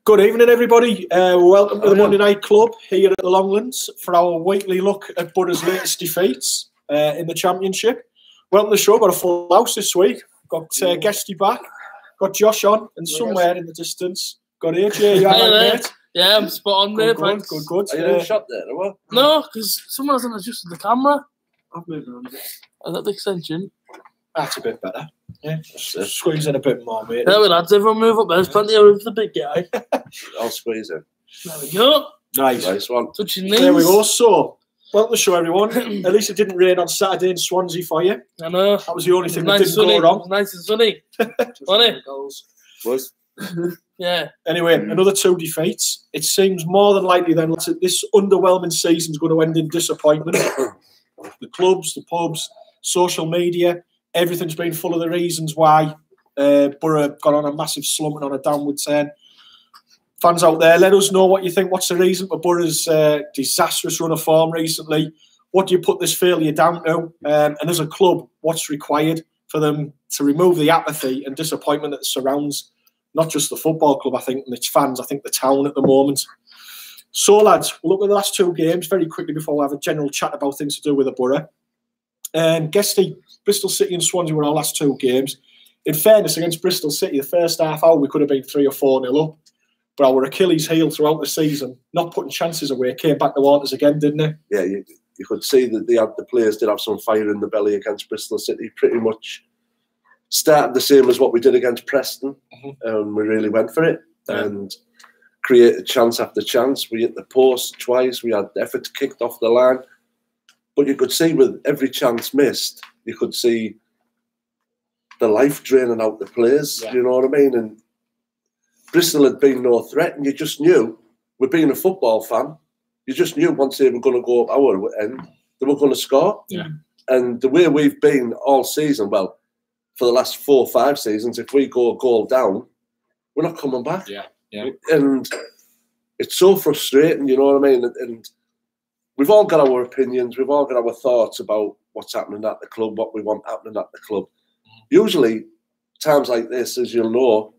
Good evening, everybody. Welcome to the Monday Night Club here at the Longlands for our weekly look at Borough's latest defeats in the Championship. Welcome to the show. Got a full house this week. Got Guesty back. Got Josh on, and somewhere in the distance, got AJ. You all right, mate? Yeah, I'm spot on there. Good, good, good. Are you in the shop there or what? No, because someone hasn't adjusted the camera. I've moved on. Is that the extension? That's a bit better. Yeah, squeeze in a bit more, mate. There we go, lads. Everyone move up. There's plenty of room for the big guy. I'll squeeze in. There we go. Nice one. Touching knees. There we go. So, welcome to the show, everyone. At least it didn't rain on Saturday in Swansea for you. I know. That was the only thing nice that didn't sunny. go wrong. It was nice and sunny. Wasn't it? Was? Yeah. Anyway, another 2 defeats. It seems more than likely then this underwhelming season's going to end in disappointment. The clubs, the pubs, social media, everything's been full of the reasons why Boro got on a massive slump and on a downward turn. Fans out there, let us know what you think. What's the reason for Boro's disastrous run of form recently? What do you put this failure down to? And as a club, what's required for them to remove the apathy and disappointment that surrounds not just the football club, I think, and its fans, I think the town at the moment. So, lads, we'll look at the last 2 games very quickly before we have a general chat about things to do with the Boro. Guesty, Bristol City and Swansea were our last 2 games. In fairness, against Bristol City, the first half hour we could have been 3 or 4-0 up. But our Achilles heel throughout the season, not putting chances away, came back to haunt us again, didn't they? Yeah, you could see that the players did have some fire in the belly against Bristol City. Pretty much started the same as what we did against Preston. We really went for it and created chance after chance. We hit the post twice. We had efforts kicked off the line. But you could see with every chance missed, you could see the life draining out the players. Yeah. You know what I mean? And Bristol had been no threat, and you just knew, with being a football fan, you just knew once they were going to go up our end, they were going to score. Yeah. And the way we've been all season, well, for the last 4 or 5 seasons, if we go a goal down, we're not coming back. Yeah, yeah. And it's so frustrating, you know what I mean? And we've all got our opinions, we've all got our thoughts about what's happening at the club, what we want happening at the club. Usually, times like this, as you'll know,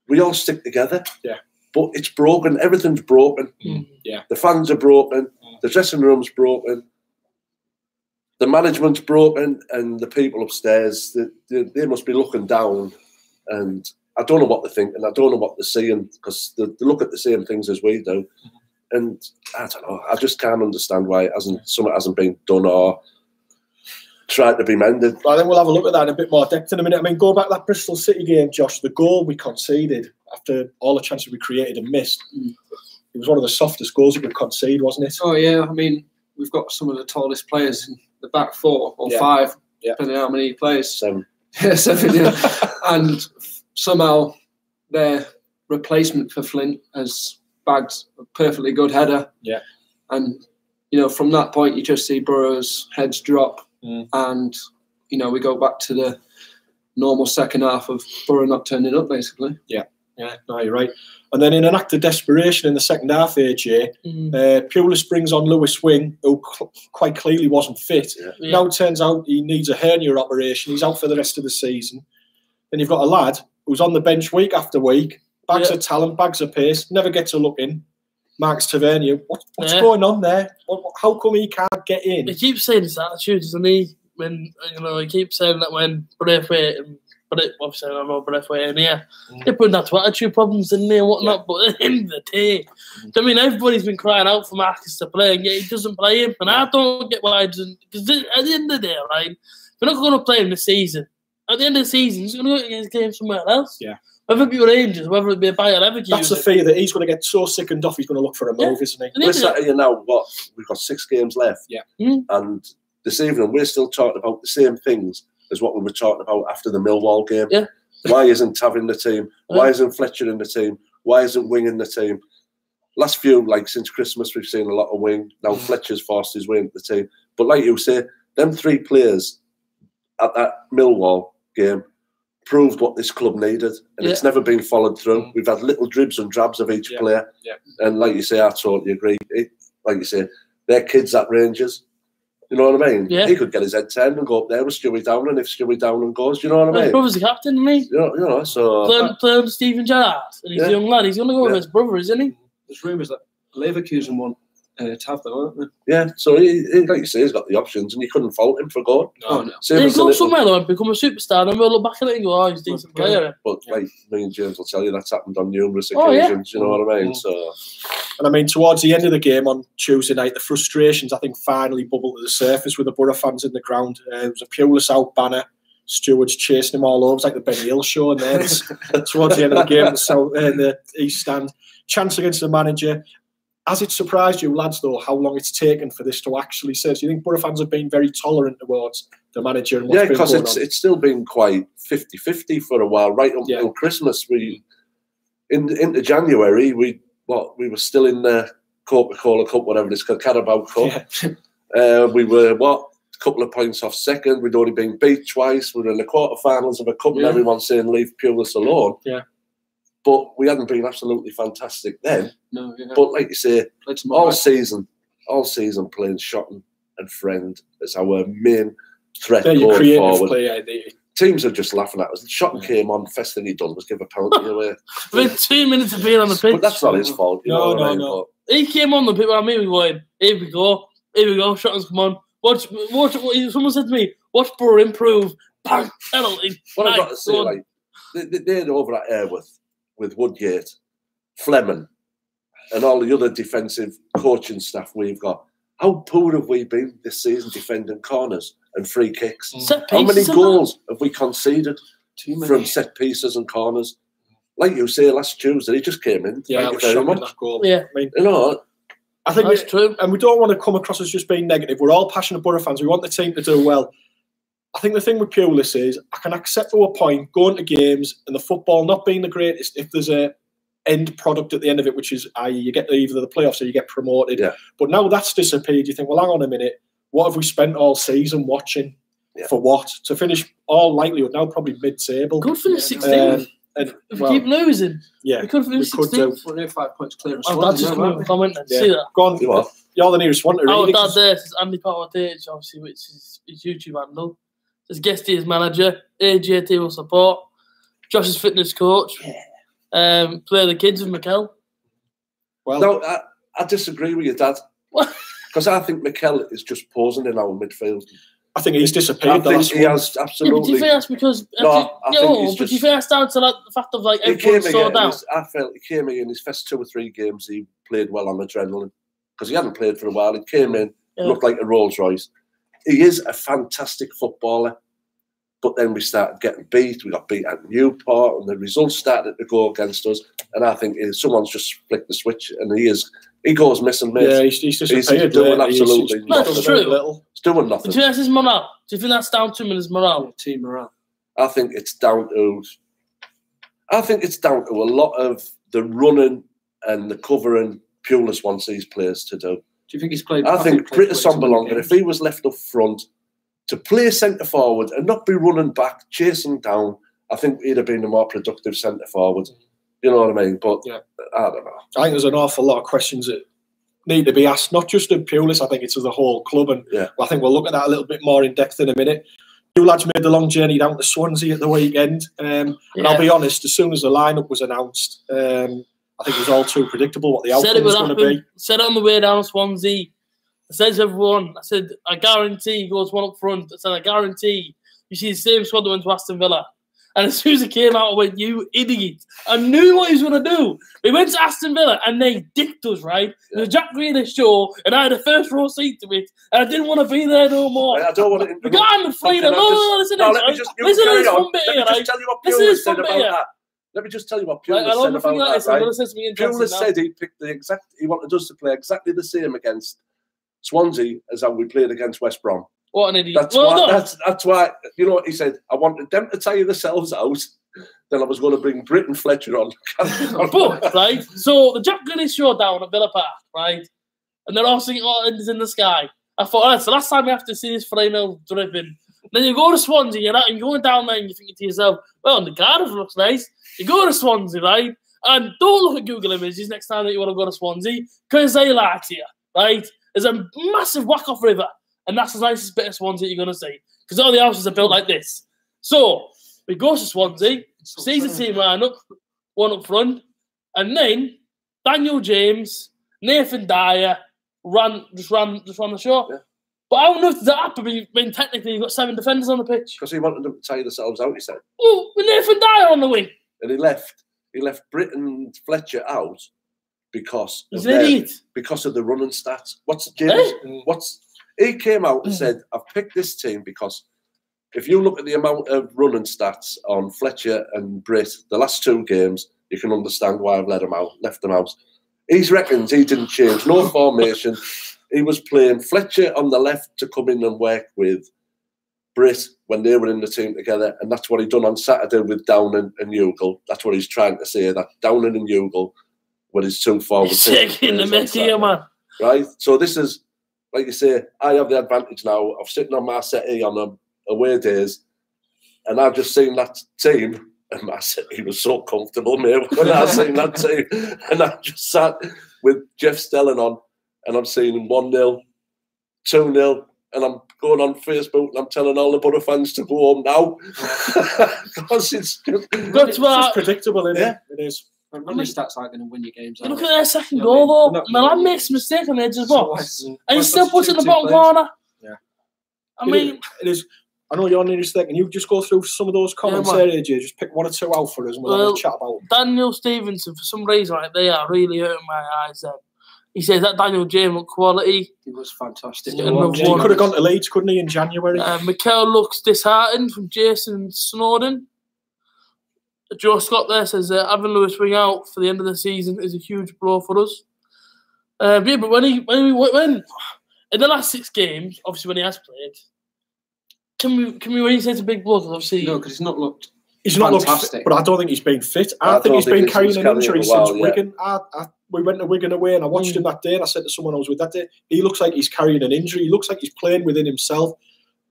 we all stick together. Yeah. But it's broken. Everything's broken. Yeah. The fans are broken. The dressing room's broken. The management's broken, and the people upstairs, they must be looking down. And I don't know what they're thinking. I don't know what they're seeing, because they look at the same things as we do. And I don't know. I just can't understand why something hasn't been done or tried to be mended. I think we'll have a look at that in a bit more depth in a minute. I mean, go back to that Bristol City game, Josh. The goal we conceded after all the chances we created and missed, it was one of the softest goals we could concede, wasn't it? Oh, yeah. I mean, we've got some of the tallest players in the back 4 or 5, depending on how many he plays. 7. Yeah, 7, yeah. And somehow their replacement for Flint has bagged a perfectly good header. Yeah. And, you know, from that point, you just see Boro's heads drop. And, you know, we go back to the normal second half of Boro not turning up, basically. Yeah, no, you're right. And then in an act of desperation in the second half, AJ, Pulis brings on Lewis Wing, who quite clearly wasn't fit. Yeah. Now it turns out he needs a hernia operation. He's out for the rest of the season. Then you've got a lad who's on the bench week after week, bags of talent, bags of pace, never gets a look in. Marcus Tavernier, what's going on there? How come he can't get in? He keeps saying his attitude, doesn't he? When he keeps saying that when Braithwaite and obviously I don't know Braithwaite in here, they're putting that to attitude problems in there and whatnot. But at the end of the day, I mean, everybody's been crying out for Marcus to play, and yet he doesn't play him. And I don't get why he doesn't. Because at the end of the day, right, we're not going to play him this season. At the end of the season, he's going to go against game somewhere else. Yeah. Whether it be Rangers, whether it be a Bayer Leverkusen. That's the fear that he's going to get so sickened off, he's going to look for a move, isn't he? We're sat here now, we've got 6 games left. Yeah. And this evening, we're still talking about the same things as what we were talking about after the Millwall game. Yeah. Why isn't Tav in the team? Why isn't Fletcher in the team? Why isn't Wing in the team? Last few, like since Christmas, we've seen a lot of Wing. Now Fletcher's forced his way into the team. But like you say, them 3 players at that Millwall game proved what this club needed, and it's never been followed through. We've had little dribs and drabs of each player, and like you say, I totally agree. Like you say, they're kids at Rangers, You know what I mean? Yeah. He could get his head turned and go up there with Stewie Downing if Stewie Downing goes. You know what I mean? His brother's the captain, isn't he? You know, so Playing Stephen Gerrard, and he's a young lad. He's going to go with his brother, isn't he? There's rumours that Leverkusen want to have them, aren't they? yeah. So he, like you say, he's got the options, and you couldn't fault him for going. No. Same He as the goes little- somewhere though and become a superstar, and we'll look back at it and go, "Oh, he's a decent player." But like me and James will tell you, that's happened on numerous Oh, yeah. occasions. You know what I mean? So And I mean, towards the end of the game on Tuesday night, the frustrations, I think, finally bubbled to the surface with the Boro fans in the ground. It was a Pulis out banner. Stewards chasing him all over. It was like the Benny Hill show. And then towards the end of the game, in the East Stand, chance against the manager. Has it surprised you, lads, though, how long it's taken for this to actually say? Do you think Boro fans have been very tolerant towards the manager? And what's yeah, been because going on? it's still been quite 50-50 for a while, right up until Christmas. We into January, we were still in the Coca-Cola Cup, whatever it's called, Carabao Cup. Yeah. We were a couple of points off second. We'd already been beat twice. We were in the quarterfinals of a cup, and everyone's saying leave Pulis alone. Yeah. But we hadn't been absolutely fantastic then. No, yeah. But like you say, all right. season playing Shotton and Friend as our main threat They're your going creative forward. play. Teams are just laughing at us. Shotton came on, first thing he done was give a penalty away. Within 2 minutes of being on the pitch. But that's not his fault. You know what I mean? No. He came on the pitch with me going, here we go, Shotton's come on. Watch, someone said to me, watch Boro improve. Bang, penalty. What I've Right, got to say, go on. like, they're over at Airworth with Woodgate, Fleming, and all the other defensive coaching staff we've got. How poor have we been this season defending corners and free kicks? Set How many pieces and goals have we conceded Too many. from set pieces and corners? Like you say, last Tuesday, he just came in. Yeah, Thank it you was very shocking, much. that goal. Yeah. I mean, You know, I think That's true. and we don't want to come across as just being negative. We're all passionate Boro fans. We want the team to do well. I think the thing with Pulis is I can accept to a point going to games and the football not being the greatest if there's a end product at the end of it, which is i.e. you get either the playoffs or you get promoted. Yeah. But now that's disappeared. You think, well, hang on a minute. What have we spent all season watching? Yeah. For what? To finish all likelihood now probably mid-table. Could finish 16th. And, If well, we keep losing, yeah, we could finish we could do. 16th. We're near 5 points clear of Oh, Swansea Dad just now, come in aren't with we? a comment and Yeah. see that. Go on. You what? You're the nearest one to read Oh, it, Dad 'cause- there says Andy Power-Tage, obviously, which is his YouTube handle. Says Guesty as manager, AJT will support, Josh is fitness coach, play the kids with Mikel. Well, no, I disagree with you, Dad. What? Because I think Mikel is just posing in our midfield. I think he's I disappeared. The think last he one. has Yeah, but do absolutely. you think that's because... No, I think he's but do you just- think that's down to like, the fact of like He came everyone's so down? I felt he came in his first 2 or 3 games. He played well on adrenaline because he hadn't played for a while. He came in, Yeah. looked like a Rolls Royce. He is a fantastic footballer, but then we started getting beat. We got beat at Newport, and the results started to go against us. And I think someone's just flicked the switch, and he goes missing, mate. Yeah, he's disappeared. doing lately. absolutely He's nothing. done That's very true. little. He's doing Do nothing. you think that's his morale? Do you think that's down to him and his morale? Team morale. I think it's down to a lot of the running and the covering Pulis wants these players to do. Do you think he's played? I think played Britta way too many Somberlonger, games. if he was left up front to play centre forward and not be running back, chasing down, I think he'd have been a more productive centre forward. You know what I mean? But Yeah. I don't know. I think there's an awful lot of questions that need to be asked, not just of Pulis, I think it's of the whole club. And Yeah. I think we'll look at that a little bit more in depth in a minute. You lads made the long journey down to Swansea at the weekend. And I'll be honest, as soon as the lineup was announced, I think it was all too predictable what the Said outcome it was would going to happen. be. Said it on the way down to Swansea. I said to everyone, I guarantee he goes one up front. I said, I guarantee you see the same squad that went to Aston Villa. And as soon as it came out, I went, you idiot. I knew what he was going to do. We went to Aston Villa and they dicked us, right? It was a Jack Grealish show and I had a first row seat to it and I didn't want to be there no more. I don't want to We got on the flight. Can I No, listen to let this. me just you Listen to carry this on. one bit Let here, me right? just tell you what Listen to Pulis this said one bit about here. that. Let me just tell you what Right, Pulis I love said the about thing like that, this. I'm right? going to say something interesting Pulis now. said he wanted us to play exactly the same against Swansea as how we played against West Brom. What an idiot. That's Well, why. no. That's why. You know what he said? I wanted them to tire themselves out. Then I was going to bring Britton Fletcher on. But, right, so the Jack Grealish showdown at Villa Park, right, and they're all singing "Oh, it's in the sky." I thought, it's the last time we have to see this 3-0 dripping. Then you go to Swansea, and you're going down there, and you're thinking to yourself, well, the Cardiff looks nice. You go to Swansea, right, and don't look at Google Images next time that you want to go to Swansea, because they lie to you, right? There's a massive whack-off river, and that's the nicest bit of Swansea you're going to see, because all the houses are built like this. So we go to Swansea, sees the team line up, one up front, and then Daniel James, Nathan Dyer just ran the show. Yeah. But how on earth did that happen when technically you've got 7 defenders on the pitch? Because he wanted them to tire themselves out, he said. Well, with Nathan Dyer on the wing. And he left Britton Fletcher out because he's an idiot. Because of the running stats. He came out and said, I've picked this team because if you look at the amount of running stats on Fletcher and Britt, the last 2 games, you can understand why I've left them out. He reckons he didn't change no formation. He was playing Fletcher on the left to come in and work with Britt when they were in the team together, and that's what he done on Saturday with Downing and Ugle. That's what he's trying to say, that Downing and Ugle were his 2 forwards. He's taking the mickey here, man. Right? So this is, like you say, I have the advantage now of sitting on my settee on them away days, and I've just seen that team, and my settee was so comfortable, mate, when I seen that team. And I just sat with Jeff Stelling on, and I'm seeing 1-0, 2-0, and I'm going on Facebook and I'm telling all the Boro fans to go home now. Because it's just predictable, isn't it? It is. Run your stats aren't going to win your games. Look at their second goal, though. Milan makes a mistake on the edge of the box. And he still puts it in the bottom corner. Yeah. I mean, it is. I know you're nearly sick, and you just go through some of those comments there, AJ. Just pick 1 or 2 out for us and we'll have a chat about them. Daniel Stevenson, for some reason, right, they are really hurting my eyes there. He says that Daniel James looked quality. He was fantastic. He could have gone to Leeds, couldn't he, in January? Mikel looks disheartened from Jason Snowden. Joe Scott there says having Lewis wing out for the end of the season is a huge blow for us. Yeah, but when in the last 6 games, obviously when he has played, can we when you say it's a big blow? Because obviously no, because he's not looked. He's not looked, but I don't think he's been fit. I think he's been carrying an injury since Wigan. We went to Wigan away, and I watched him that day, and I said to someone I was with that day, he looks like he's carrying an injury. He looks like he's playing within himself.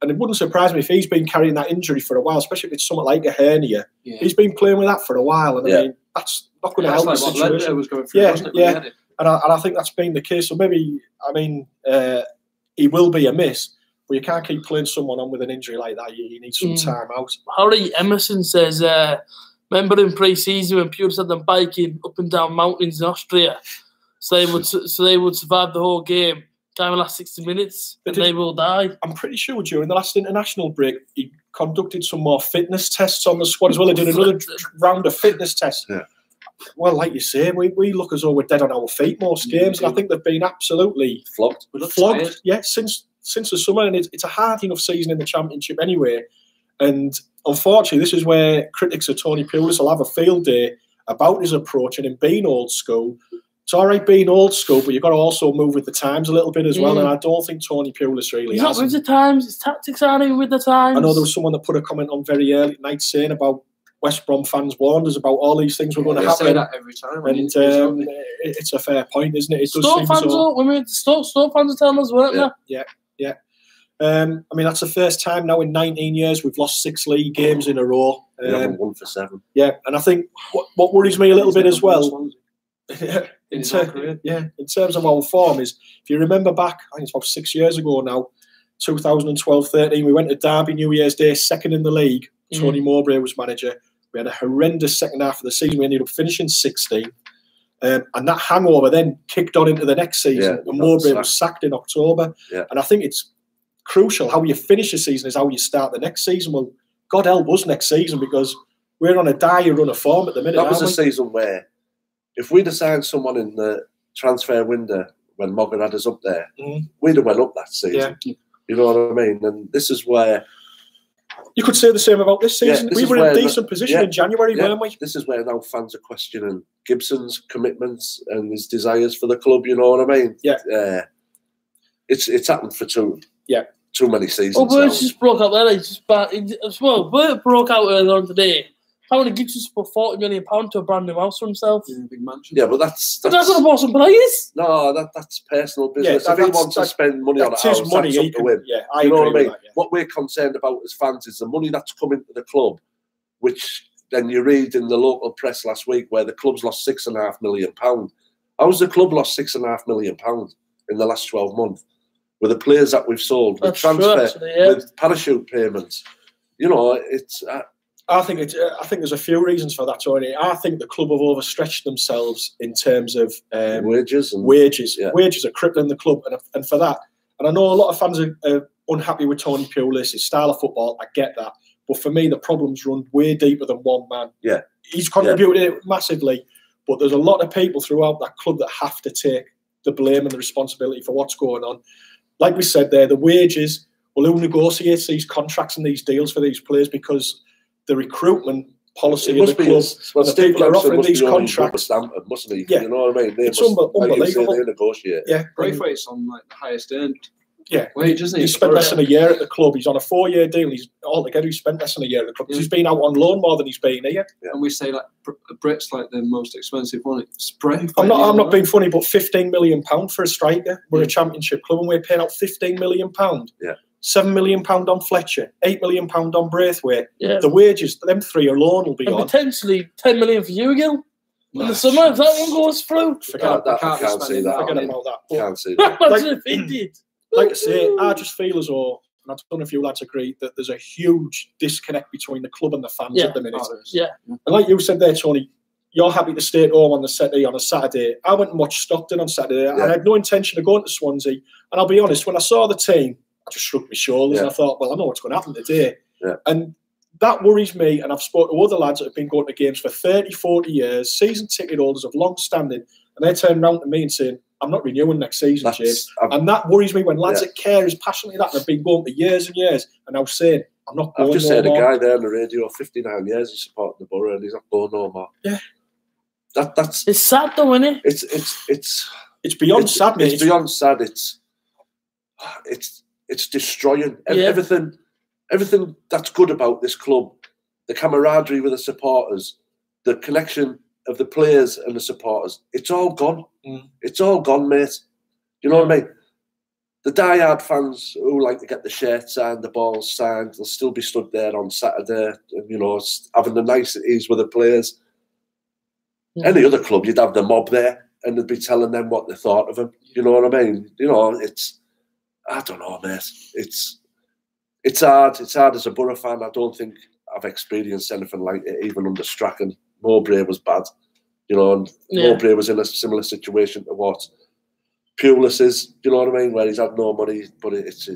And it wouldn't surprise me if he's been carrying that injury for a while, especially if it's something like a hernia. Yeah. He's been playing with that for a while, and I mean, that's not going to help the situation. Was going through, and I think that's been the case. So maybe, I mean, he will be a miss, but you can't keep playing someone on with an injury like that. You need some time out. Harry Emerson says, remember in pre-season when Pure had them biking up and down mountains in Austria, so they would survive the whole game. Time last 60 minutes, and they will die. I'm pretty sure during the last international break, he conducted some more fitness tests on the squad as well. He did another round of fitness tests. Yeah. Well, like you say, we look as though we're dead on our feet most games, and I think they've been absolutely flogged. Yeah, since the summer, and it's a hard enough season in the Championship anyway. And unfortunately, this is where critics of Tony Pulis will have a field day about his approach and him being old school. It's all right being old school, but you've got to also move with the times a little bit as well. And I don't think Tony Pulis really has. He's not with the times. His tactics aren't even with the times. I know there was someone that put a comment on very early at night saying about West Brom fans warned us about all these things were going to happen. Say that every time. And it's a fair point, isn't it? It does Stoke fans are telling us, weren't they? Yeah. I mean, that's the first time now in 19 years we've lost 6 league games in a row. We haven't won for 7. Yeah, and I think what worries me a little bit as well. In terms of our form is, if you remember back, I think it's about 6 years ago now, 2012-13, we went to Derby New Year's Day, 2nd in the league. Tony Mowbray was manager. We had a horrendous second half of the season. We ended up finishing 16th. And that hangover then kicked on into the next season. And Mowbray was sacked in October. Yeah. And I think it's crucial how you finish a season is how you start the next season. Well, God help us next season, because we're on a dire run of form at the minute. That was a season where, if we'd have signed someone in the transfer window when Morgan had us up there, we'd have went up that season. Yeah. You know what I mean? And this is where... You could say the same about this season. We were in a decent position in January, weren't we? This is where now fans are questioning Gibson's commitments and his desires for the club, you know what I mean? Yeah. It's happened for too many seasons. Well, Bird just broke out there. Bird broke out earlier on today. Apparently Gibson's put £40 million to a brand new house for himself. In a big mansion. Yeah, but that's going to bought some players. No, that's personal business. If he wants to spend money on a house, that's up to him. Yeah, you know what I mean? What we're concerned about as fans is the money that's coming to the club, which then you read in the local press last week where the club's lost £6.5 million. How's the club lost £6.5 million in the last 12 months? with the players that we've sold, with transfer, with parachute payments. You know, it's. I think there's a few reasons for that, Tony. I think the club have overstretched themselves in terms of wages. Wages are crippling the club, and for that. And I know a lot of fans are unhappy with Tony Pulis, his style of football. I get that, but for me, the problems run way deeper than one man. Yeah, he's contributed massively, but there's a lot of people throughout that club that have to take the blame and the responsibility for what's going on. Like we said there, the wages. Well, who negotiates these contracts and these deals for these players? Because the recruitment policy of the club, the people are offering these contracts, mustn't he? You know what I mean? It's unbelievable. They negotiate. Yeah, Braithwaite's on like the highest earned. Yeah, wage, isn't he? He spent less than a year at the club. He's on a 4-year deal. He's altogether. He spent less than a year at the club. He's been out on loan more than he's been here. Yeah. And we say like Brit's like the most expensive one. It's I'm not being funny, but £15 million for a striker. We're a championship club, and we're paying out £15 million. Yeah. £7 million on Fletcher, £8 million on Braithwaite. Yeah. The wages, them three alone will be and on. Potentially £10 million for you, Gil. In the summer, if that one goes through. I can't see that. Forget about that. Can't see that. Imagine if he did. Like I say, I just feel as though, and I don't know if you lads agree, that there's a huge disconnect between the club and the fans at the minute. Yeah. And like you said there, Tony, you're happy to stay at home on a Saturday. I went and watched Stockton on Saturday. I had no intention of going to Swansea. And I'll be honest, when I saw the team, I just shrugged my shoulders and I thought, well, I know what's going to happen today. Yeah. And that worries me. And I've spoken to other lads that have been going to games for 30, 40 years, season ticket holders of long standing, and they turn around to me and saying, I'm not renewing next season, James. And that worries me when lads that care as passionately that have been going for years and years and now saying, I'm not going. I've just heard a guy there on the radio, 59 years he's supporting the Boro and he's not going no more. Yeah. That's it's sad though, isn't it? It's beyond sad, mate. It's beyond sad. It's destroying everything that's good about this club. The camaraderie with the supporters, the connection of the players and the supporters. It's all gone. It's all gone, mate. You know what I mean? The diehard fans who like to get the shirts signed, the balls signed, they'll still be stood there on Saturday, and, you know, having the niceties with the players. Yeah. Any other club, you'd have the mob there, and they'd be telling them what they thought of them. You know what I mean? You know, I don't know, mate. It's hard. It's hard as a Boro fan. I don't think I've experienced anything like it, even under Strachan. Mowbray was bad, you know, and Mowbray was in a similar situation to what Pulis is, you know what I mean, where he's had no money, but it's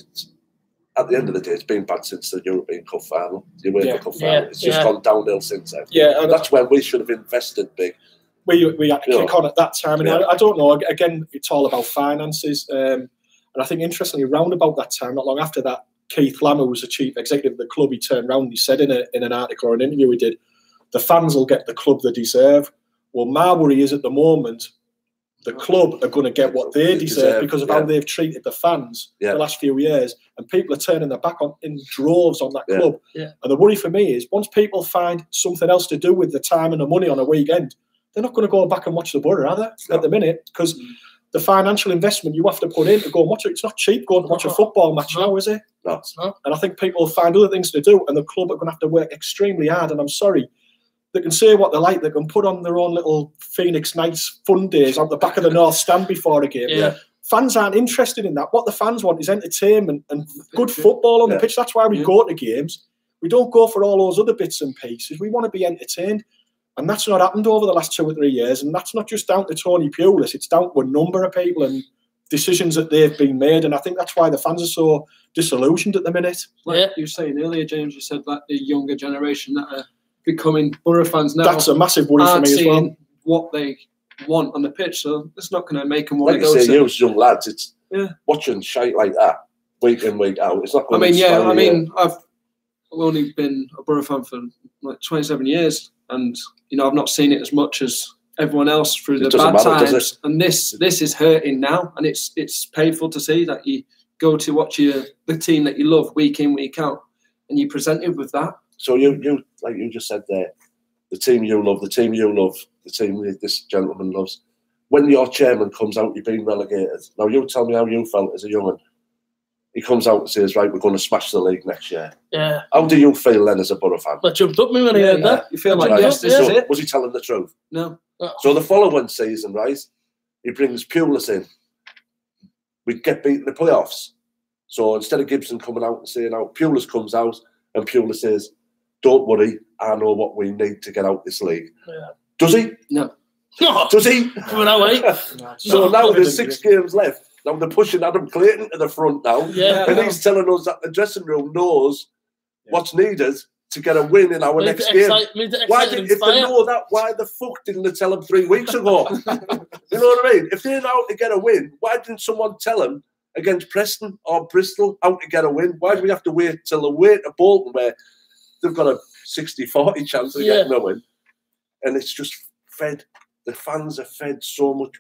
at the end of the day, it's been bad since the European Cup final, the UEFA Cup final. It's just gone downhill since then. Yeah, and that's when we should have invested big. We had to kick on at that time, and I don't know. Again, it's all about finances, and I think interestingly, around about that time, not long after that, Keith Lamb, who was the chief executive of the club, he turned around and he said in an article or an interview he did, the fans will get the club they deserve. Well, my worry is at the moment, the club are going to get what they deserve because of how they've treated the fans the last few years, and people are turning their back on in droves on that club. Yeah. And the worry for me is once people find something else to do with the time and the money on a weekend, they're not going to go back and watch the Boro, are they? At the minute, because the financial investment you have to put in to go and watch it, it's not cheap going to watch a football match now, is it? No, it's not. And I think people will find other things to do, and the club are going to have to work extremely hard. And I'm sorry, they can say what they like. They can put on their own little Phoenix Nights fun days out the back of the North Stand before a game. Yeah. Fans aren't interested in that. What the fans want is entertainment and good football on the pitch. That's why we go to games. We don't go for all those other bits and pieces. We want to be entertained. And that's not happened over the last 2 or 3 years. And that's not just down to Tony Pulis. It's down to a number of people and decisions that they've been made. And I think that's why the fans are so disillusioned at the minute. Like you were saying earlier, James, you said that the younger generation that are becoming Boro fans now. That's a massive worry for me as well. What they want on the pitch, so it's not going to make them want to go. Like you say, you as young lads, it's watching shite like that week in, week out. It's not going to I've only been a Boro fan for like 27 years, and I've not seen it as much as everyone else through the bad times. And this is hurting now, and it's painful to see that you go to watch the team that you love week in, week out, and you presented with that. So you like you just said there, the team you love, the team this gentleman loves. When your chairman comes out, you've been relegated. Now you tell me how you felt as a young'un. He comes out and says, right, we're going to smash the league next year. Yeah. How do you feel then as a Boro fan? I jumped up me when he heard that. You feel like, yes, this is it. Was he telling the truth? No. So the following season, right, he brings Pulis in. We get beat in the playoffs. So instead of Gibson coming out and saying out, Pulis comes out and Pulis says, "Don't worry, I know what we need to get out this league." Yeah. Does he? No. Does he? Coming that way. So now there's 6 games left. Now they're pushing Adam Clayton to the front now. Yeah. And he's telling us that the dressing room knows what's needed to get a win in our next game. If they know that, why the fuck didn't they tell them 3 weeks ago? You know what I mean? If they're out to get a win, why didn't someone tell them against Preston or Bristol how to get a win? Why do we have to wait till the way to Bolton where they've got a 60-40 chance of getting a win? And it's just fed. The fans are fed so much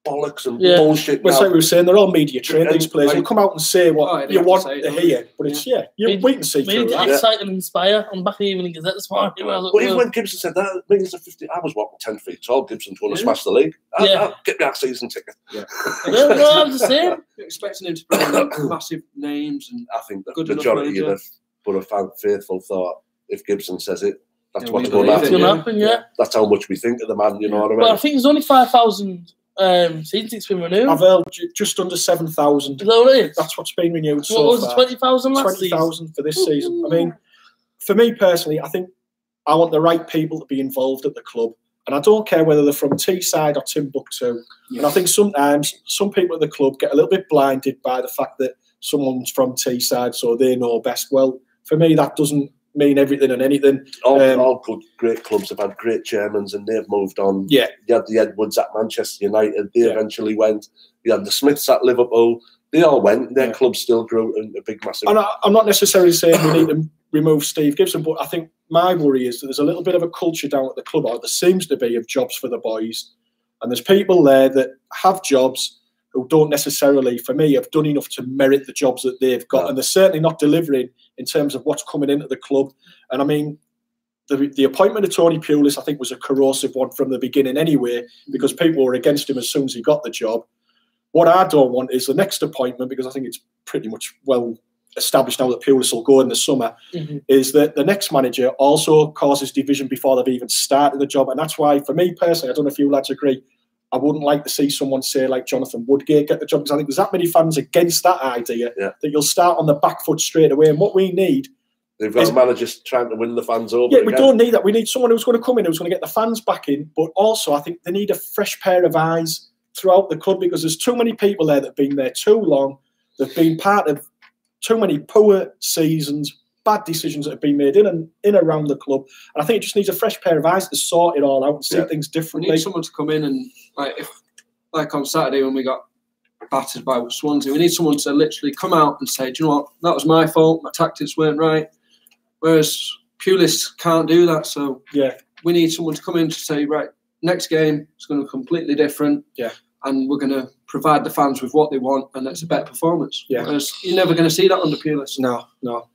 bollocks and bullshit. Well, now. like we were saying, they're all media trained. These players will come out and say what you want to hear, but it's we can see through that. Excite and inspire. I'm back in the Evening Gazette this morning. But even when Gibson said that, millions of 50, I was walking 10 feet tall. Gibson's going to smash the league. I'll get me that season ticket. No, I'm the same. You're expecting him to bring massive names, and I think the majority of the Boro fan faithful thought if Gibson says it, that's what's going to happen. That's how much we think of the man. You know what I mean? Well, I think there's only 5,000 seasons it's been renewed. I've heard just under 7,000. Is that what it is? That's what's been renewed so far. What was it, 20,000 last 20,000 for this season. I mean, for me personally, I think I want the right people to be involved at the club. And I don't care whether they're from Teesside or Timbuktu. And I think sometimes some people at the club get a little bit blinded by the fact that someone's from Teesside, so they know best. Well, for me, that doesn't mean everything and anything. All good, great clubs have had great chairmen and they've moved on. Yeah. You had the Edwards at Manchester United, they eventually went. You had the Smiths at Liverpool, they all went. Their club still grew in a big, massive... And I'm not necessarily saying we need to remove Steve Gibson, but I think my worry is that there's a little bit of a culture down at the club, or there seems to be, of jobs for the boys. And there's people there that have jobs who don't necessarily, for me, have done enough to merit the jobs that they've got. And they're certainly not delivering in terms of what's coming into the club. And I mean, the appointment of Tony Pulis, I think, was a corrosive one from the beginning anyway, because people were against him as soon as he got the job. What I don't want is the next appointment, because I think it's pretty much well established now that Pulis will go in the summer, is that the next manager also causes division before they've even started the job. And that's why, for me personally, I don't know if you lads agree, I wouldn't like to see someone say like Jonathan Woodgate get the job, because I think there's that many fans against that idea that you'll start on the back foot straight away. And what we need... They've got managers trying to win the fans over. Yeah, we don't need that. We need someone who's going to come in, who's going to get the fans back in. But also, I think they need a fresh pair of eyes throughout the club, because there's too many people there that have been there too long. They've been part of too many poor seasons, bad decisions that have been made in and around the club. And I think it just needs a fresh pair of eyes to sort it all out and see things differently. We need someone to come in and, like on Saturday when we got battered by Swansea, we need someone to literally come out and say, do you know what, that was my fault, my tactics weren't right. Whereas Pulis can't do that. So we need someone to come in to say, right, next game is going to be completely different. Yeah. And we're going to provide the fans with what they want, and it's a better performance. Yeah. Whereas you're never going to see that under Pulis. No.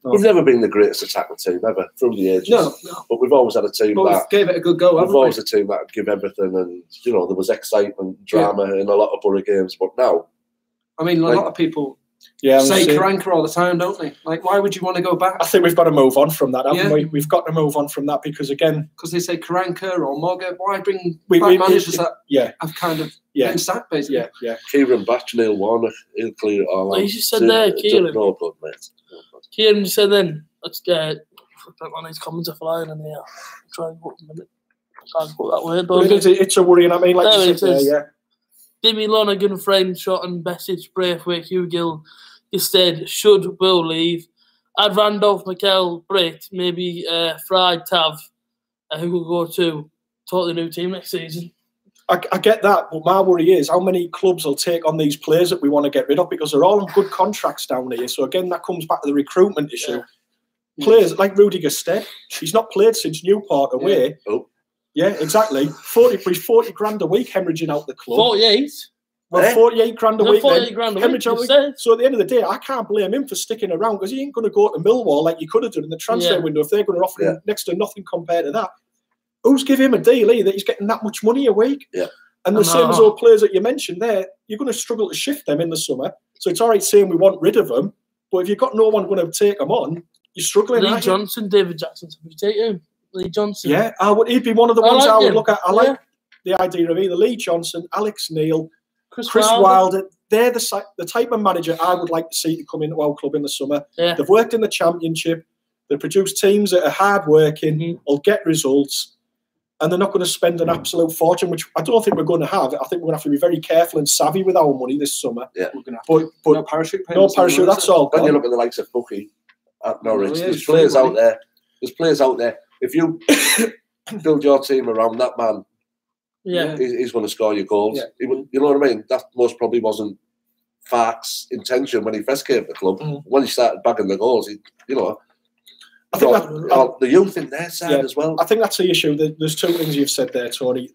We've never been the greatest attacking team ever from the ages. No. But we've always had a team that gave it a good go. We've always a team that would give everything, and there was excitement, drama in a lot of Boro games. But now, I mean, a lot of people say Karanka all the time, don't they? Like, why would you want to go back? I think we've got to move on from that, haven't we? We've got to move on from that, because again, because they say Karanka or Mogger, why bring managers that have kind of been sacked, basically? Yeah. Kieran Batch, Neil Warnock, he'll clear it all out. You just said there, Kieran. No good, mate. Kieran just said then, let's get on his comments are flying in here. Try and put them in it. Can't put that word, don't it's a worry, and I mean, like you said, Dimmy Lonergan, friend, shot and Besic, Braithwaite, Hugh Gill, instead, will leave. Add Randolph, McKell, Britt, maybe Fry, Tav, who will go to totally new team next season. I get that, but my worry is how many clubs will take on these players that we want to get rid of, because they're all on good contracts down here. So again, that comes back to the recruitment issue. Players like Rudiger Stead, he's not played since Newport away. Yeah, exactly. 40 grand a week hemorrhaging out the club. 48? Well, 48 grand a week. 48 grand a week. So at the end of the day, I can't blame him for sticking around, because he ain't going to go to Millwall like you could have done in the transfer window if they're going to offer him next to nothing compared to that. Who's giving him a deal that he's getting that much money a week? Yeah. And the same as all players that you mentioned there, you're going to struggle to shift them in the summer. So it's all right saying we want rid of them, but if you've got no one going to take them on, you're struggling. Lee Johnson, David Jackson, would you take him? Lee Johnson. Yeah, he'd be one of the ones I would look at. I like the idea of either Lee Johnson, Alex Neil, Chris Wilder. they're the type of manager I would like to see to come into our club in the summer. Yeah. They've worked in the Championship. They produce teams that are hard-working, will get results, and they're not going to spend an absolute fortune, which I don't think we're going to have. I think we're going to have to be very careful and savvy with our money this summer. Yeah. But no parachute payments. No parachute, that's all. When you look at the likes of Bucky at Norwich, there's players out there. There's players out there. If you build your team around that man, he's going to score your goals. Yeah. You know what I mean? That most probably wasn't Farke's intention when he first came to the club. When he started bagging the goals, I think the youth in their side as well. I think that's the issue. There's two things you've said there, Tony.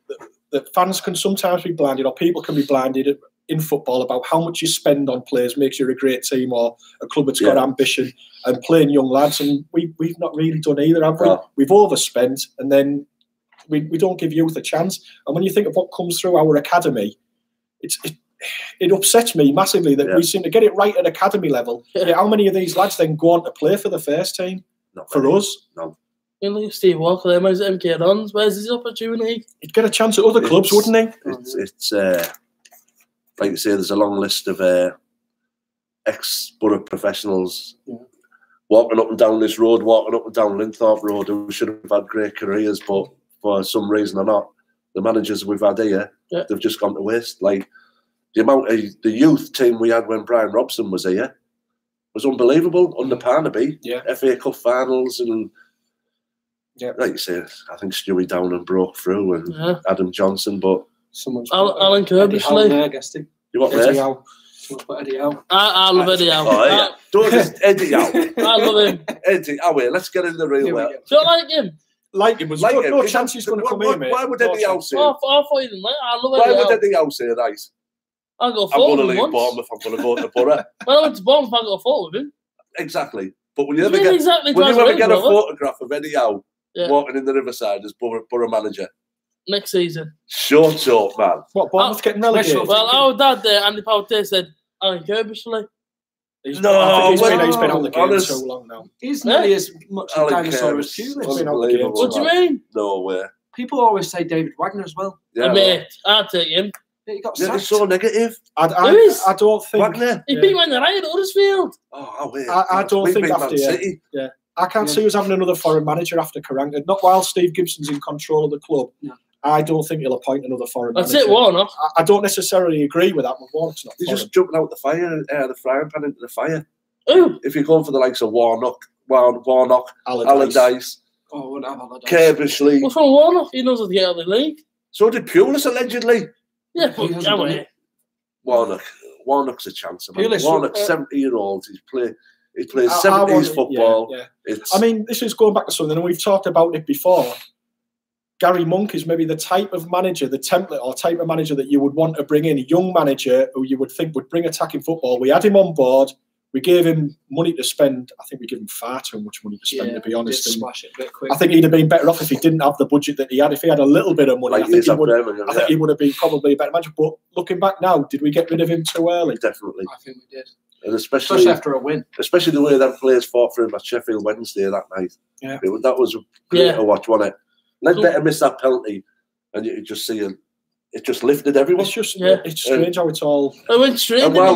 That fans can sometimes be blinded, or people can be blinded in football about how much you spend on players makes you a great team or a club that's got ambition and playing young lads. And we've not really done either, have we? No. We've overspent, and then we don't give youth a chance. And when you think of what comes through our academy, it upsets me massively that we seem to get it right at academy level. How many of these lads then go on to play for the first team? Not for many. us? No. You look at Steve Walker there, where's MK Dons? Where's his opportunity? He'd get a chance at other clubs, wouldn't he? It's like you say, there's a long list of ex-Boro professionals walking up and down this road, walking up and down Linthorpe Road, who should have had great careers, but for some reason or not, the managers we've had here, they've just gone to waste. Like the amount of the youth team we had when Brian Robson was here was unbelievable. Under Parnaby, FA Cup finals, and like you say, I think Stewie Downham broke through and Adam Johnson, but Alan Kirbysley. You want Eddie Howe. Eddie Howe. I love Eddie Howe. Oh, yeah. Don't just Eddie Howe. I love him. Eddie Howe, let's get in the real world. Do you like him? Like him was like no chance he's going to come in, mate. Why would Eddie Howe say? I thought he didn't like. I love Eddie Howe. Why would Eddie Howe say right? I'll go I'm forward going to leave once. Bournemouth. I'm going to go to Borough. When I went to Bournemouth, I got forward with him. Exactly. But will you ever get a photograph of Eddie Howe walking in the Riverside as Borough manager? Next season. Shut up, man. What, Bournemouth getting relegated? Well, our dad there, Andy Powter, said Alan Kirbysley. He's been out of the game so long now. He's nearly as much a dinosaur as Pulis. What do you mean? No way. People always say David Wagner as well. Yeah, mate, I'd take him. Yeah, he got sacked. It's so negative. I don't think Wagner. He beat Man United at Huddersfield. I don't think after I can't see us having another foreign manager after Karanka. Not while Steve Gibson's in control of the club. No. I don't think he'll appoint another foreign manager. That's it, Warnock. I don't necessarily agree with that, but Warnock's not. He's just jumping out the frying pan into the fire. Who? If you're going for the likes of Warnock, Allardyce, Kirbysley. What's wrong with Warnock? He knows how to get out of the league. So did Pulis, allegedly. Yeah, but Warnock's a chance. Warnock's 70-year-old. He plays 70s football. I mean, this is going back to something, and we've talked about it before. Gary Monk is maybe the type of manager, the template or type of manager that you would want to bring in, a young manager who you would think would bring attacking football. We had him on board. We gave him money to spend. I think we gave him far too much money to spend, to be honest. Smash it a bit quick. I think he'd have been better off if he didn't have the budget that he had. If he had a little bit of money, I think he would have been probably a better manager. But looking back now, did we get rid of him too early? Definitely. I think we did. And especially after a win. Especially the way them players fought for him at Sheffield Wednesday that night. Yeah. That was great to watch, wasn't it? Ledbetter missed that penalty, and you just see it just lifted everyone. It's just it's strange how it's all. It went straight. And while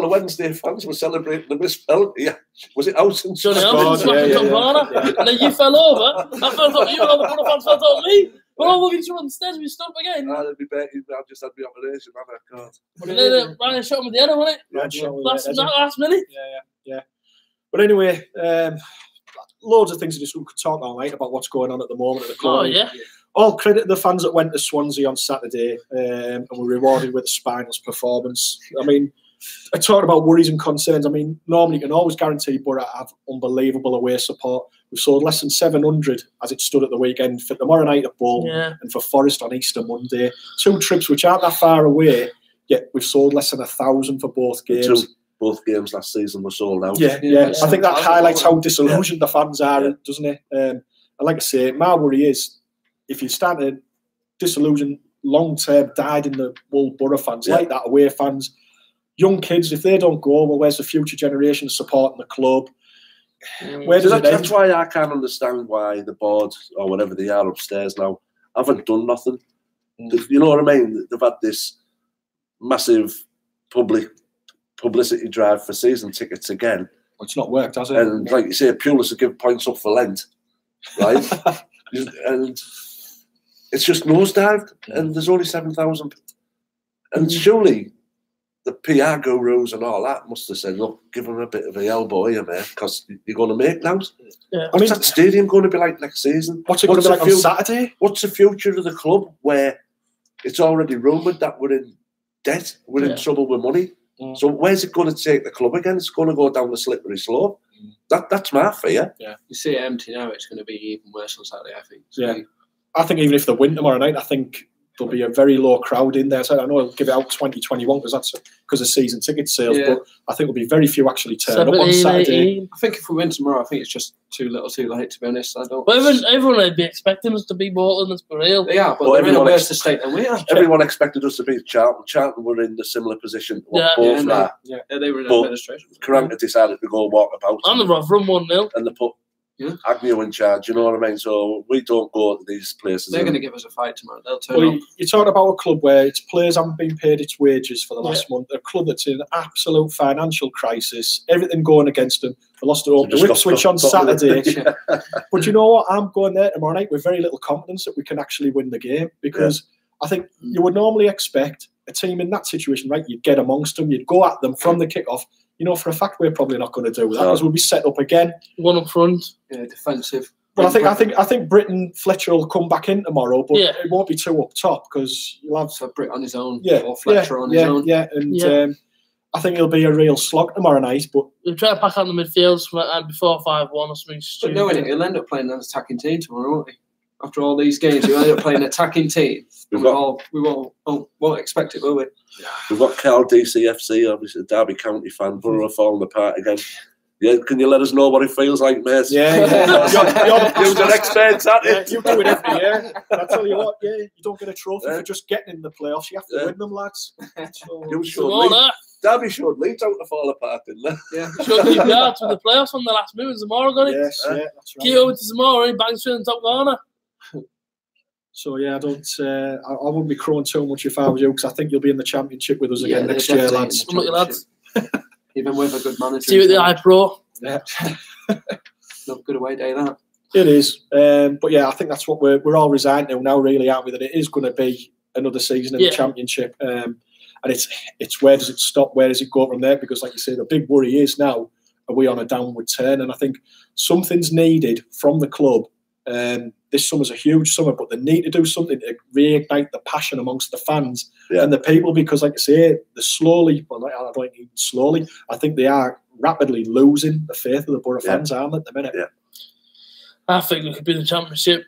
the Wednesday fans were celebrating the missed penalty, was it Houghton? Johnny Houghton smacked Tom Garner, and then you fell over. I thought you and all the Boro fans felt on me. We're all looking at you on the stairs. We stood up again. I'd be better. I just had the operation. God. And then Ryan shot him with the header, wasn't it? Last minute. Yeah. But anyway, loads of things we could talk all night about what's going on at the moment at the club. Oh yeah. All credit to the fans that went to Swansea on Saturday and were rewarded with a spineless performance. I mean, I talked about worries and concerns. I mean, normally you can always guarantee Boro have unbelievable away support. We've sold less than 700 as it stood at the weekend for tomorrow night at Bolton and for Forest on Easter Monday. 2 trips which aren't that far away, yet we've sold less than 1,000 for both games. Both games last season were sold out. Yeah. I think that highlights how disillusioned the fans are, doesn't it? And like I say, my worry is, if you start to disillusion long-term, died in the wool Boro fans like that, away fans, young kids, if they don't go, well, where's the future generation supporting the club? Where does That's why I can't understand why the board, or whatever they are upstairs now, haven't done nothing. You know what I mean? They've had this massive publicity drive for season tickets again. Well, it's not worked, has it? And like you say, Pulis will give points up for Lent, right? And it's just nosedived, and there's only 7,000. And surely the PR gurus and all that must have said, look, give them a bit of a elbow here, mate, because you're going to make now. Yeah. What's that stadium going to be like next season? What's it going to be like on Saturday? What's the future of the club where it's already rumoured that we're in debt, we're in trouble with money? So where's it going to take the club again? It's going to go down the slippery slope. That's my fear. Yeah, you see it empty now, it's going to be even worse on Saturday, I think. So I think even if they win tomorrow night, I think there'll be a very low crowd in there. So I know I'll give it out 2021 because that's because of season ticket sales, but I think there'll be very few actually turn up on Saturday. I think if we win tomorrow, I think it's just too little too late, to be honest. I don't. Well, everyone would be expecting us to be Bolton, let's be real. Yeah, but they're in a worse state than we are. Everyone expected us to beat Charlton. Charlton were in a similar position to what both are. Yeah, they were in administration. Karanka decided to go walk about. And the Rotherham 1-0. And they put Agnew in charge, you know what I mean? So we don't go to these places. They're going to give us a fight tomorrow. They'll turn up. You're talking about a club where its players haven't been paid its wages for the last month. A club that's in an absolute financial crisis. Everything going against them. They lost their own Ipswich on Saturday. But you know what? I'm going there tomorrow night with very little confidence that we can actually win the game, because I think you would normally expect a team in that situation, right? You'd get amongst them, you'd go at them from the kickoff. You know, for a fact, we're probably not going to do that because we'll be set up again. One up front, defensive. But I think Britton Fletcher will come back in tomorrow, but it won't be too up top because you'll have Britt on his own, or Fletcher on his own. And I think it'll be a real slog tomorrow night. But we'll try to pack out the midfield before 5-1 or something stupid. But no, he'll end up playing an attacking team tomorrow, won't he? After all these games, he'll end up playing an attacking team. We won't expect it, will we? We've got Carl DCFC, obviously a Derby County fan. Boro falling apart again. Yeah, can you let us know what it feels like, mate? Yeah. You're the experts at it. You do it every year. I tell you what, you don't get a trophy for just getting in the playoffs. You have to win them, lads. Derby showed Leeds out to fall apart, didn't they? Yeah. Showed Leeds out to the playoffs on the last move. Zamora got it. Yes, that's right. Keep over to Zamora, he bangs through in the top corner. So I wouldn't be crowing too much if I was you, because I think you'll be in the championship with us again next year, lads. Lads. Even with a good manager. See you at the iPro. Yeah. Not good away day, that. It is. But yeah, I think that's what we're all resigned to now, really, aren't we? That it is going to be another season in the championship. And it's where does it stop? Where does it go from there? Because like you say, the big worry is now, are we on a downward turn? And I think something's needed from the club. This summer's a huge summer, but they need to do something to reignite the passion amongst the fans and the people, because, like I say, they're slowly, well, I don't think even slowly, I think they are rapidly losing the faith of the Boro fans, aren't they, at the minute? Yeah. I think we could be in the championship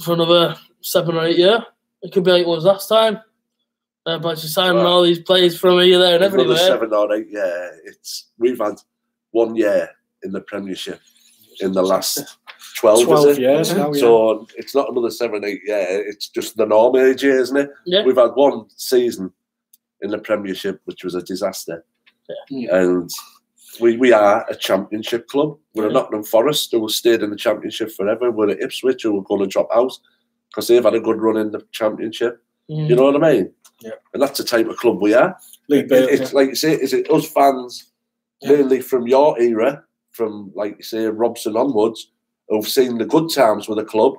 for another 7 or 8 years. It could be like it was last time. But just signing all these players from here, there, and everywhere. Another 7 or 8 years. We've had 1 year in the Premiership in the last 12 years now, So it's not another 7, 8 years. It's just the norm age, isn't it? Yeah. We've had 1 season in the Premiership, which was a disaster. Yeah. And we are a championship club. We're a Nottingham Forest who stayed in the championship forever. We're at Ipswich who are going to drop out because they've had a good run in the championship. You know what I mean? Yeah. And that's the type of club we are. It's like you say, is it us fans, mainly from your era, from, like you say, Robson onwards, who've seen the good times with the club?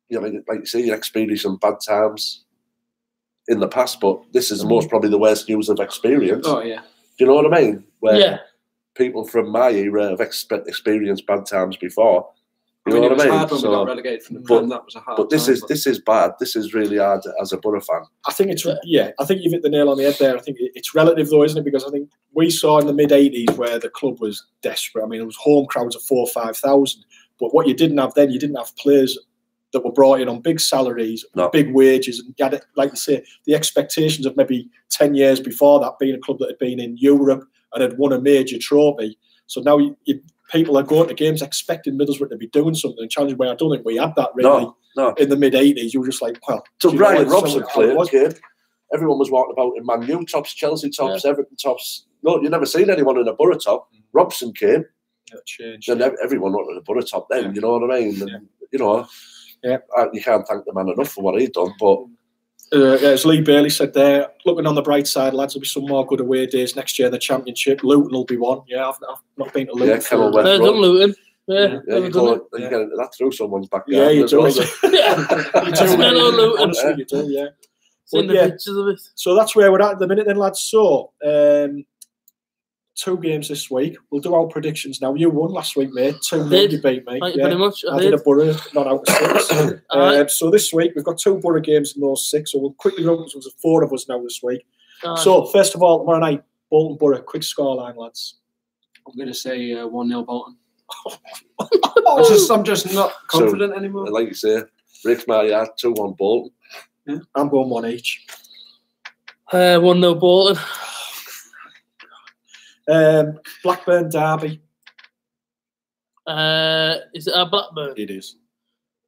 You know, like you say, you experienced some bad times in the past, but this is most probably the worst news I've experienced. Oh, yeah. Do you know what I mean? Where people from my era have experienced bad times before. You know what I mean? Hard when we got relegated from the Prem. That was a hard. But this is bad. This is really hard as a Boro fan. I think it's I think you've hit the nail on the head there. I think it's relative though, isn't it? Because I think we saw in the mid-80s where the club was desperate. I mean, it was home crowds of 4,000 or 5,000. But what you didn't have then, you didn't have players that were brought in on big salaries, big wages, and you had, like you say, the expectations of maybe 10 years before that being a club that had been in Europe and had won a major trophy. So now people are going to games expecting Middlesbrough to be doing something and challenging, where I don't think we had that really in the mid-80s. You were just like, well... So Brian Robson played, everyone was walking about in Man U tops, Chelsea tops, Everton tops. No, you never seen anyone in a Boro top. Robson came. Changed. Then everyone wanted a Boro top then, you know what I mean? And, you know, you can't thank the man enough for what he'd done, but As Lee Bailey said there, looking on the bright side, lads, there'll be some more good away days next year in the Championship. Luton will be one. Yeah, I've not been to Luton. Yeah, Kennel West I've done Luton. Yeah, you get that through someone's back. Yeah, you do. Well, You do. Honestly, you do, yeah. Seen the pictures of it. So that's where we're at the minute then, lads. So, 2 games this week. We'll do our predictions now. You won last week, mate. 2-0, you beat me. Thank you very much. I did a Boro, not out of 6. So this week, we've got 2 Boro games in those 6. So we'll quickly run through 4 of us now this week. So, first of all, tomorrow night, Bolton Boro. Quick scoreline, lads. I'm going to say 1-0 Bolton. I'm just not confident anymore. Like you say, Rick's my 2-1 Bolton. Yeah. I'm going 1 each. 1-0 Bolton. Blackburn Derby. Is it a Blackburn? It is.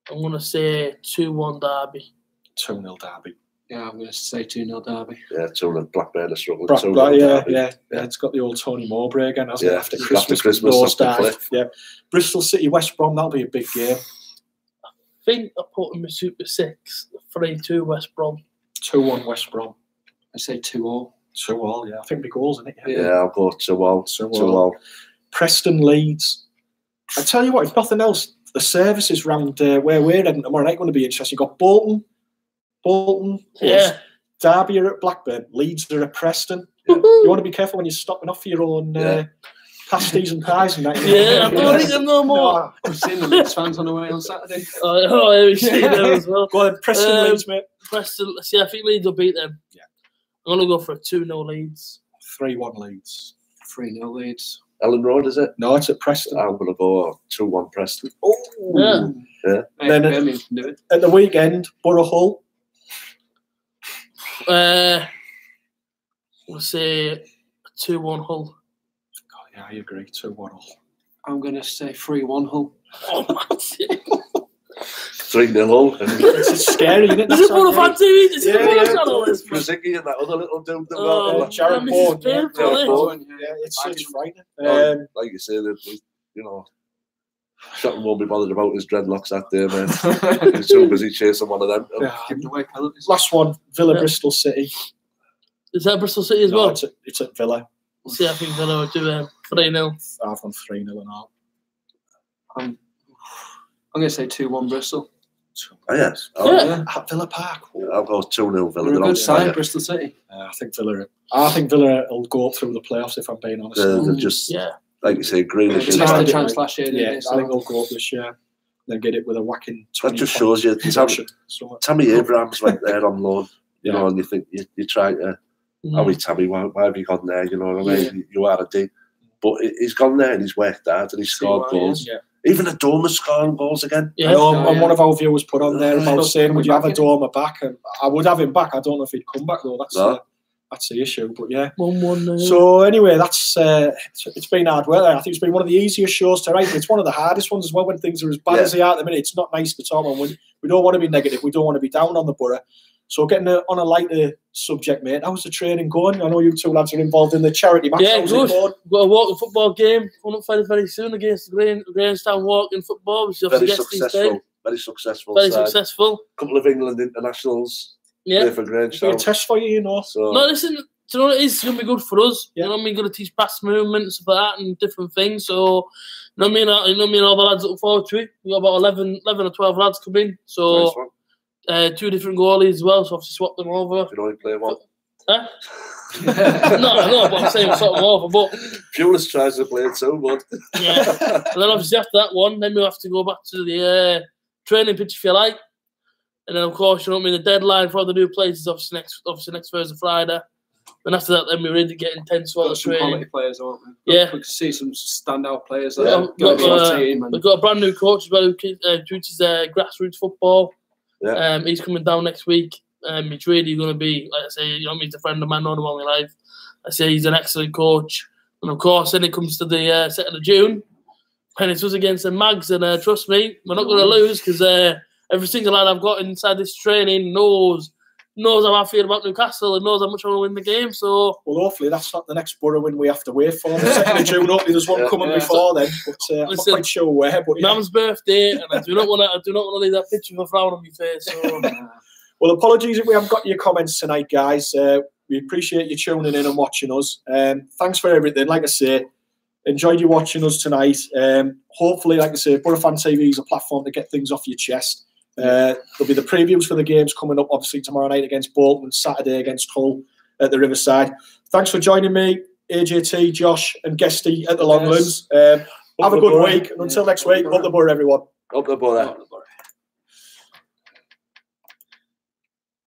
I'm going to say 2-1 Derby. 2-0 Derby. Yeah, I'm going to say 2-0 Derby. Yeah, 2-0 Blackburn are struggling. Yeah, it's got the old Tony Mowbray again, hasn't it? After Christmas. Yeah. Bristol City, West Brom, that'll be a big game. I think I put in my Super 6, 3-2 West Brom. 2-1 West Brom. I say 2-2. 2-2, yeah. I think big goals, isn't it? Yeah, I'll go 2-2. 2-2. Preston Leeds. I tell you what, if nothing else, the services round where we're heading tomorrow night going to be interesting. You've got Bolton. Yeah. Derby are at Blackburn. Leeds are at Preston. Yeah. You want to be careful when you're stopping off for your own pasties and pies and that. Yeah, I don't think I'm no more. No, I've seen the Leeds fans on the way on Saturday. Oh, we've seen them as well. Go on, Preston Leeds, mate. Preston, see, I think Leeds will beat them. Yeah. I'm going to go for a 2-0 Leeds. 3-1 Leeds. 3-0 Leeds. Ellen Road, is it? No, it's at Preston. I'm going to go 2-1 Preston. Oh, yeah. Then at the weekend, Boro Hull. We'll say 2-1 Hull. Oh, yeah, I agree. 2-1 Hull. I'm going to say 3-1 Hull. Oh, man. 3-0 Hull. It's scary, isn't it? Is it Boro Fan TV? Is it Boro channel? Krasicki and that other little dude. Jared Bourne. Yeah, it's frightening. Like you say, Shotton won't be bothered about his dreadlocks that day, man. He's too busy chasing one of them. Giving away penalties. Last one, Villa Bristol City. Is that Bristol City as well? It's at Villa. See, I think Villa will do 3-0. I've gone 3-0 and all. I'm going to say 2-1 Bristol. Oh, yes. Yeah. At Villa Park. I'll go 2-0 Villa. They're a good side, Bristol City. I think Villa will go up through the playoffs, if I'm being honest. They're just, like you say, greenish. They missed the chance last year, I think they'll go up this year. Then get it with a whacking 20. That just shows you. Tammy Abrams went there on loan, and you think you try to, Tammy, why have you gone there? You know what I mean? You are a D. But he's gone there and he's worked hard and he's scored goals. Yeah. Even Adoma's scoring goals again. Yeah, and one of our viewers put on there about saying, would you have Adoma back? And I would have him back. I don't know if he'd come back, though. That's the issue. But yeah. 1-1. So anyway, that's it's been hard work. I think it's been one of the easiest shows to write. It's one of the hardest ones as well when things are as bad as they are at the minute. It's not nice to talk on. We don't want to be negative. We don't want to be down on the Boro. So getting on a lighter subject, mate, how's the training going? I know you two lads are involved in the charity match. Yeah, good. Got a walking football game coming up very, very soon against the Grangetown walking football. Which very successful. Very successful. Very successful. A couple of England internationals. Yeah. For Grangetown. It's a test for you, So. No, listen, do you know what it is? It's going to be good for us. Yeah. You know what I mean? Going to teach pass movement and stuff like that and different things. So, you know what I mean? All the lads look forward to it. We've got about 11 or 12 lads coming. So. Nice one. 2 different goalies as well, so obviously swap them over. You only play one? Huh? no, but I'm saying swap them over. But Pulis tries to play it so good. Yeah, and then obviously after that one, then we'll have to go back to the training pitch if you like, and then of course you know what I mean. The deadline for the new place is obviously next Thursday, Friday. And after that, then we really get intense about the training. Quality players, aren't we? Yeah, we can see some standout players. We've got a brand new coach as well who teaches grassroots football. Yeah. He's coming down next week. He's really going to be, like I say, you know, he's a friend of mine, known him all my life. I say he's an excellent coach. And of course, then it comes to the 2nd of June. And it's us against the Mags. And trust me, we're not going to lose because every single lad I've got inside this training knows how I feel about Newcastle and knows how much I want to win the game. So, well, hopefully that's not the next Boro win we have to wait for. The 2nd of June, hopefully there's one coming before then. But I'm not quite sure where. But Mum's birthday, and I do not want to leave that picture of a frown on my face. So. Well, apologies if we haven't got your comments tonight, guys. We appreciate you tuning in and watching us. Thanks for everything. Like I say, enjoyed you watching us tonight. Hopefully, like I say, Boro Fan TV is a platform to get things off your chest. There'll be the previews for the games coming up, obviously, tomorrow night against Bolton and Saturday against Hull at the Riverside. Thanks for joining me, AJT, Josh and Guesty at the Longlands. Have a good week. And until next week, up the Boro, everyone. Up the Boro.